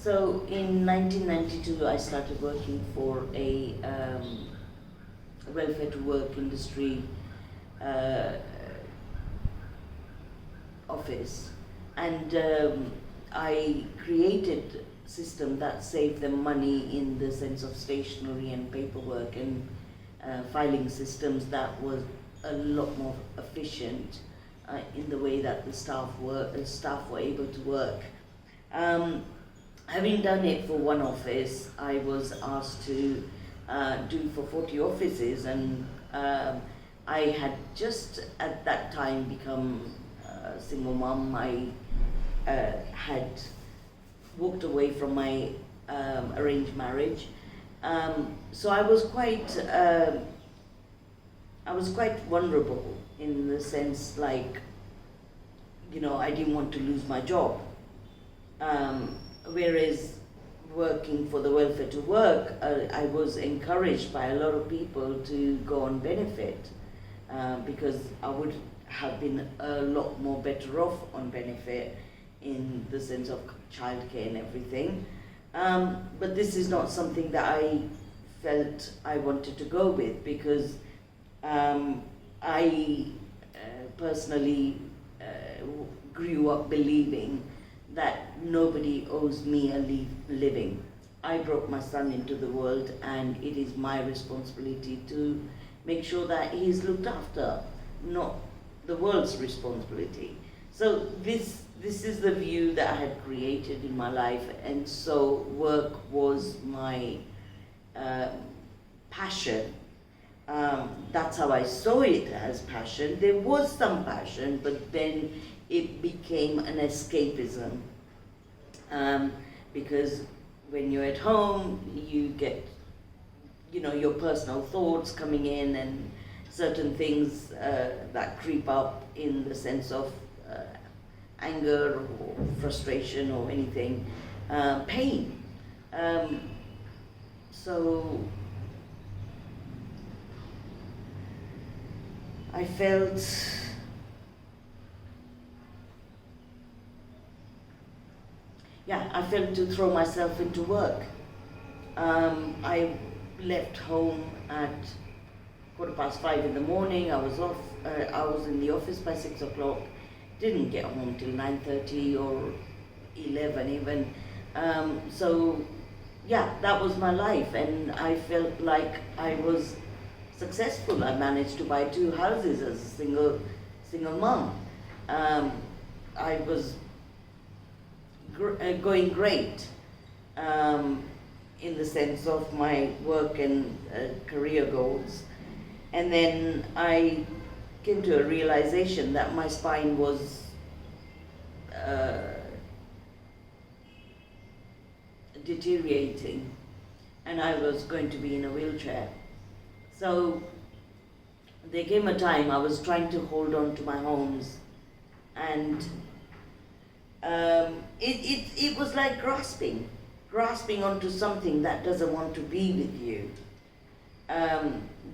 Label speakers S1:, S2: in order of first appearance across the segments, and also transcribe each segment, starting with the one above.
S1: So in 1992, I started working for a welfare to work industry office, and I created a system that saved them money in the sense of stationery and paperwork and filing systems that was a lot more efficient in the way that the staff were able to work. Having done it for one office, I was asked to do for 40 offices, and I had just at that time become a single mom. I had walked away from my arranged marriage, so I was quite vulnerable in the sense, like, you know, I didn't want to lose my job. Whereas working for the welfare to work, I was encouraged by a lot of people to go on benefit because I would have been a lot more better off on benefit in the sense of childcare and everything. But this is not something that I felt I wanted to go with, because I personally grew up believing that nobody owes me a living. I brought my son into the world, and it is my responsibility to make sure that he's looked after, not the world's responsibility. So this is the view that I had created in my life, and so work was my passion. That's how I saw it, as passion. There was some passion, but then it became an escapism, because when you're at home, you get, you know, your personal thoughts coming in, and certain things that creep up in the sense of anger or frustration or anything, pain. So I felt to throw myself into work. I left home at 5:15 in the morning. I was off. I was in the office by 6 o'clock. Didn't get home till 9:30 or 11 even. So yeah, that was my life, and I felt like I was successful. I managed to buy 2 houses as a single mom. I was going great in the sense of my work and career goals. And then I came to a realization that my spine was deteriorating, and I was going to be in a wheelchair. So there came a time I was trying to hold on to my homes, and it was like grasping onto something that doesn't want to be with you.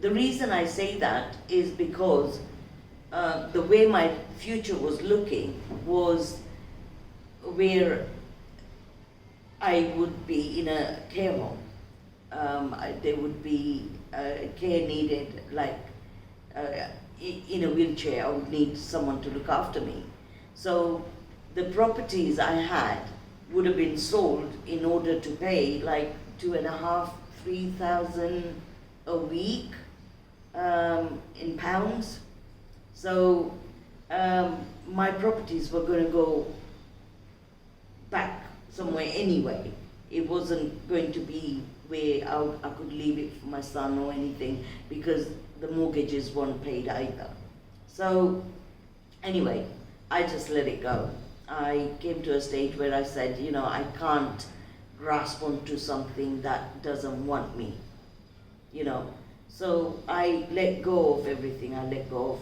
S1: The reason I say that is because the way my future was looking was where I would be in a care home. There would be care needed, like in a wheelchair. I would need someone to look after me. So the properties I had would have been sold in order to pay like 2,500, 3,000 a week in pounds. So my properties were going to go back somewhere anyway. It wasn't going to be where I could leave it for my son or anything, because the mortgages weren't paid either. So anyway, I just let it go. I came to a stage where I said, you know, I can't grasp onto something that doesn't want me, you know. So I let go of everything. I let go of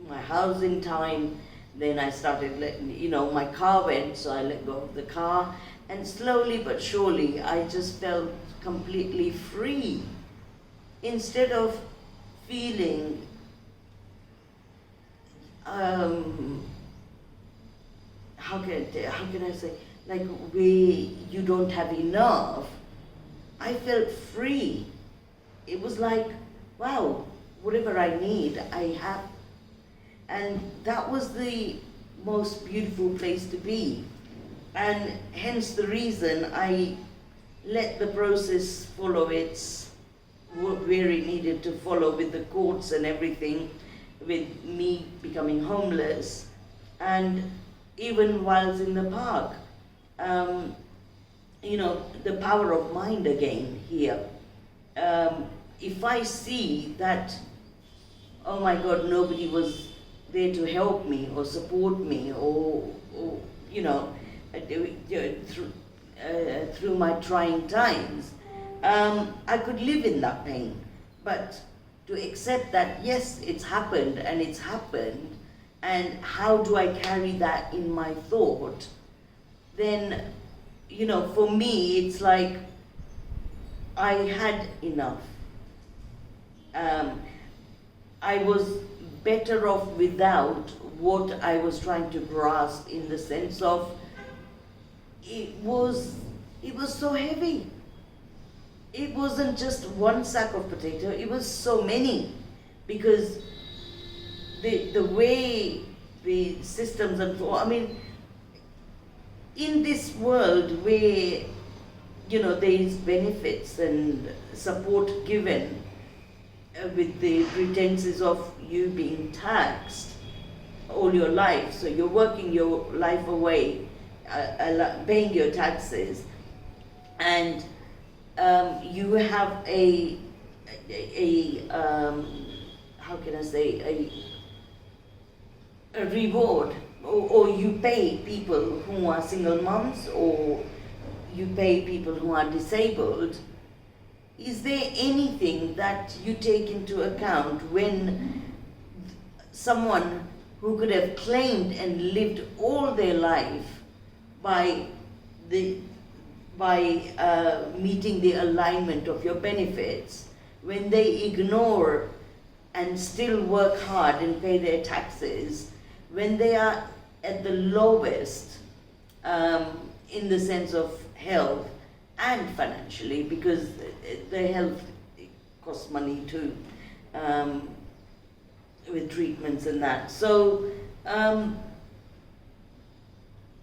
S1: my house in time. Then I started letting, you know, my car went, so I let go of the car. And slowly but surely, I just felt completely free. Instead of feeling how can I say, like where you don't have enough, I felt free. It was like, wow, whatever I need, I have. And that was the most beautiful place to be. And hence the reason I let the process follow its where it needed to follow, with the courts and everything, with me becoming homeless, and even whilst in the park, you know, the power of mind again here. If I see that, oh my God, nobody was there to help me or support me, or you know, through my trying times, I could live in that pain. But to accept that, yes, it's happened, and how do I carry that in my thought, then, you know, for me, it's like I had enough. I was better off without what I was trying to grasp, in the sense of it was so heavy. It wasn't just one sack of potato, it was so many, because the way the systems unfold, I mean, in this world where, you know, there is benefits and support given, with the pretenses of you being taxed all your life, so you're working your life away, paying your taxes, and you have a how can I say, a reward, or you pay people who are single moms, or you pay people who are disabled. Is there anything that you take into account when someone who could have claimed and lived all their life by meeting the alignment of your benefits, when they ignore and still work hard and pay their taxes, when they are at the lowest, in the sense of health and financially, because the health costs money too, with treatments and that. So